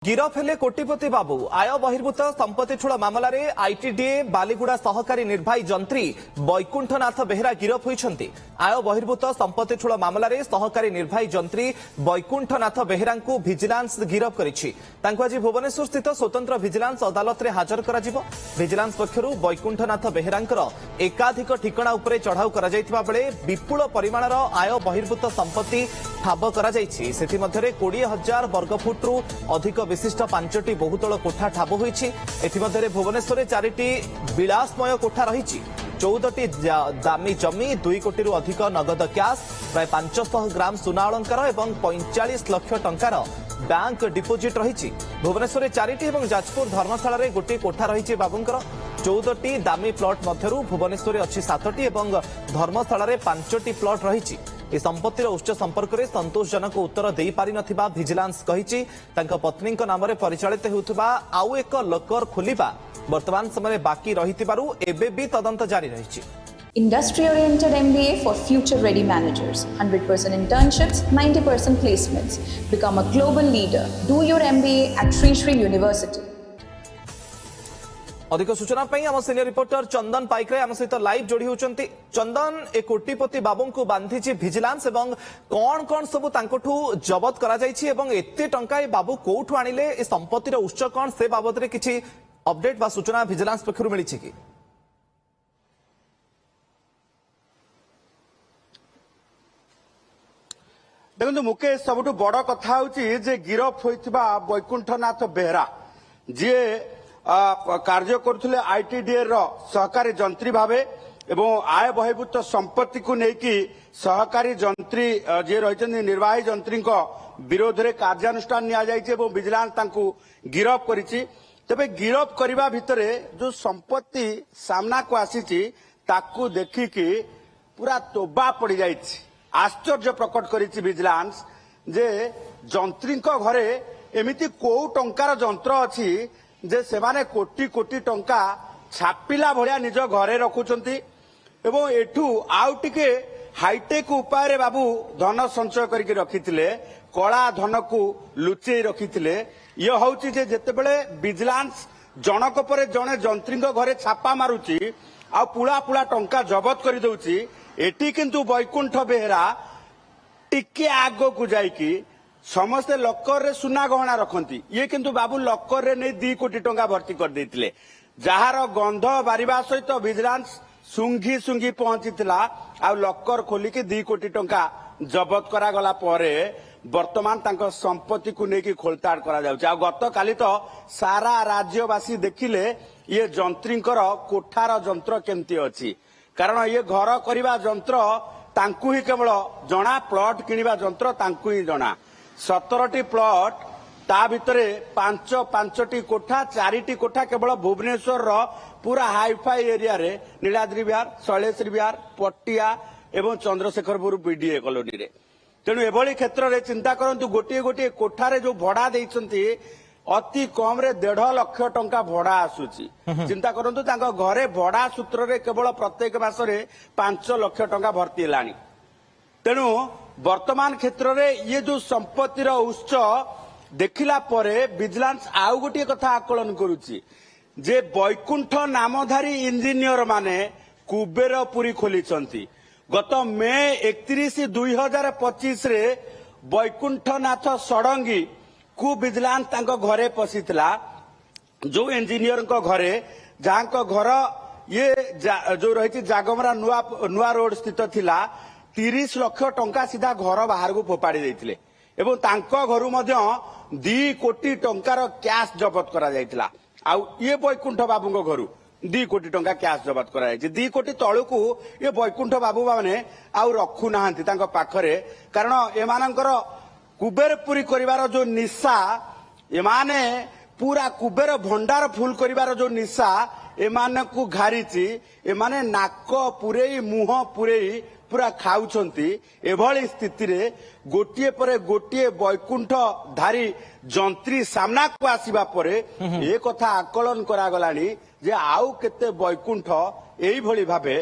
गिरफ हेले कोटिपति बाबू आय बहिर्भूत संपत्ति ठूल मामलें आईटीडीए बालीगुड़ा सहकारी निर्वाही जंत्री बैकुंठनाथ बेहेरा गिरफ होइछन्ति। आय बहिर्भूत संपत्ति ठूल मामलें सहकारी निर्वाही जंत्री बैकुंठनाथ बेहेरा भिजिलांस गिरफ करिछि। तांको आज भुवनेश्वर स्थित स्वतंत्र भिजिलांस अदालत रे हाजर कराजिबो। भिजिलांस पक्षरु बैकुंठनाथ बेहेरांकर एकाधिक ठिकाना उपरे चढ़ाऊ करा जायतिबा बेले विपुल परिमाणर आय बहिर्भूत संपत्ति ठाब करा जायछि। सेथि मध्यरे 20,000 वर्गफुटरू अधिक विशिष्ट 5टी बहुतल कोठा ठाब होईछि। एथिमध्यरे भुवनेश्वर 4टी विलासमय कोठा रहिछि। 14टी दामी जमी 2 कोटी अधिक नगद कैश प्राय 500 ग्राम सुना अलंकार एवं 45 लाख टंकार बैंक डिपोजिट रहिछि। भुवनेश्वर 4टी एवं जाजपुर धर्मशाला रे गोटे कोठा रहिछि बाबूंकर। 14टी दामी प्लॉट मध्यरु भुवनेश्वर अछि 7टी एवं धर्मशाला रे 5टी प्लॉट रहिछि। ए संपत्तिर उच्च संपर्क में संतोषजनक उत्तर दे पारि नथिबा भिजिलांस कहिछि। तांका पत्नी नाम रे परिचालित हेउथबा आउ एक लकर खोलिबा वर्तमान समय बाकी रहितिबारु एबे भी तदंत जारी रहिछि। Industry oriented MBA for future ready managers. 100% internships, 90% placements. Become a global leader. Do your MBA at Sri Sri University. अधिक सूचना आम सीनियर रिपोर्टर चंदन पाइकरे आम सहित लाइव जोड़ी होती। चंदन ए कोटिपति बाबू को बांधी भिजिलांस एवं कौन कौन सब तांकोठू जबत करा जायछि एवं एते टंका ए बाबू कोठू आनिले ए संपत्तिर उच्च कौन से बाबद रे किछि अपडेट बा सूचना भिजिलांस पक्षरु मिलिछि कि? देखो मुकेश सबुठु बड़ कथा होची जे गिरफ होइथिबा बैकुंठनाथ बेहेरा जे कार्य करुले आईटीडीए सहकारी जंत्री भावे एवं आय बहिर्भूत संपत्ति को लेकिन सहकारी जंत्री जे रही निर्वाही जंत्री विरोध में कार्यानुष्ठान नि विजिलेंस गिरफ करिछि। तेबे गिरफ करबा भितरे जो संपत्ति सामना को आसीछि ताकू देखिकी पूरा तोबा पड़ जाइछि। आश्चर्य प्रकट करिछि विजिलेंस जे जंत्री घरे एमिति को टंकार जंत्र अछि जे सेमाने कोटी कोटी टंका छापिला भलिया निज घरे रखुचंती एवं एठू आउ टिके हाईटेक उपाय बाबू धन संचय करके रखिथिले। कला धन को लुचेई रखिथिले। ये होउची जे जेतेबेले विजिलेंस जनक परे जणे जंत्री घरे छापा मारुची आ पुला पुला टंका जबत कर दउची। एटी किंतु बैकुंठ बेहेरा टिके आगो को जाईकी समस्ते लकर रे सुना गहना रखती। ये किंतु बाबू लकर रे नहीं 2 कोटी टंका भर्ती कर देथिले। जहार गंध बारिबा सहित विजिलेंस सुंघी सुंघी पहुंची आ लकर खोलिकी 2 कोटी टंका जबत करा गला परे वर्तमान तांको संपत्ति को लेकिन खोलताड़ करा जाउछ। आ गत काली तो सारा राज्यवासी देखिले ये जंत्रींकर कोठार जंत्र केमती अछि। कारण ये घर करबा जंत्र तांकु ही केवल जना प्लॉट किनिबा जंत्र तांकु ही जना। 17टी प्लॉट ता भितरे 5टी कोठा 4टी कोठा केवल भुवनेश्वर पूरा हाईफाई एरिया रे नीलाद्री विहार शैलेश्वरी विहार पटिया एवं चंद्रशेखरपुर बीडीए कॉलोनी रे। तेणु एभली क्षेत्र रे चिंता करंतु गोटे गोटे कोठारे जो भड़ा देइछंती अति कम रे 1.5 लाख टंका भड़ा आसुची। चिंता करंतु तांको घरे भड़ा सूत्र रे केवल प्रत्येक मास रे 5 लाख टंका भर्ती हेलानी। तेणु वर्तमान क्षेत्र में ये जो संपत्तिर उच्च देखिला परे विजिलेंस आउ गोटे कथा आकलन करुछि जे बैकुंठ नामधारी इंजीनियर माने कुबेरपुरी खोलिछंती। गत मे 31 2025 रे बैकुंठनाथ षडंगी को विजिलेंस तांको घरे पसितला। जो इंजीनियर को घरे जहां घर ये जो रही जागमरा नुआ रोड स्थित थिला 30 लाख टंका सीधा घर बाहर को फोपाड़ी देथिले एवं तांको घरु मध्य 2 कोटी टंकार कैश जबत करा जायतिला। आउ ये बैकुंठ बाबू घरु 2 कोटी टंका कैश जबत करा जायछि। 2 कोटी तळुकु ये बैकुंठ बाबू माने आउ रखु नाहंती तांको पाखरे। कारण एमानकर कुबेरपुरी करिवार जो निशा एमाने पूरा कुबेर भंडार फुल करिवार जो निशा एमाने को घारिछि। एमाने नाक पुरेई मुह पुरेई पूरा खाउछंती। एभली स्थिति रे गोटिए परे गोटिए बैकुंठ धारी जंत्री सामना को आसीबा परे ए कथा आकलन करा गलानी जे आउ केते बैकुंठ एई भली भाबे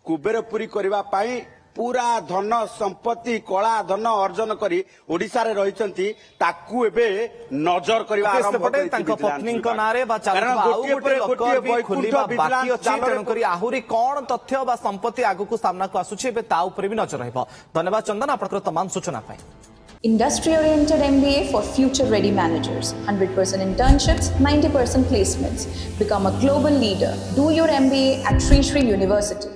कुबेरपुरी करबा पाई पूरा धन संपत्ति कला धन अर्जन करी ओडिशा रे रहिचंती ताकू एबे नजर करबा मुकेश आरंभ सेपटे करिछि तांको विजिलेंस पत्नीଙ୍କ विभाग। ନାଁରେ ବା କାରଣ ଚାଲୁଥିବା ଆଉ ଗୋଟିଏ ଗୋଟେ ପରେ ଲୋକ ଗୋଟିଏ ବି ବୈକୁଣ୍ଠ ଖୋଲିବା ବାକି ଭିଜିଲାନ୍ସ ଅଛି ଜାଲରେ ତେଣୁକରି ଆହୁରି କଣ ତଥ୍ୟ ବା ସମ୍ପତ୍ତି ଆଗକୁ ସାମ୍ନାକୁ ଆସୁଛି ଏବେ ତା ଉପରେ ବି ନଜର ରହିବ ଧନ୍ୟବାଦ ଚନ୍ଦନ ଆପଣଙ୍କର तमाम सूचना ପାଇଁ Industry-oriented MBA for future-ready managers. 100% internships, 90% placements. Become a global leader. Do your MBA at Sri Sri University.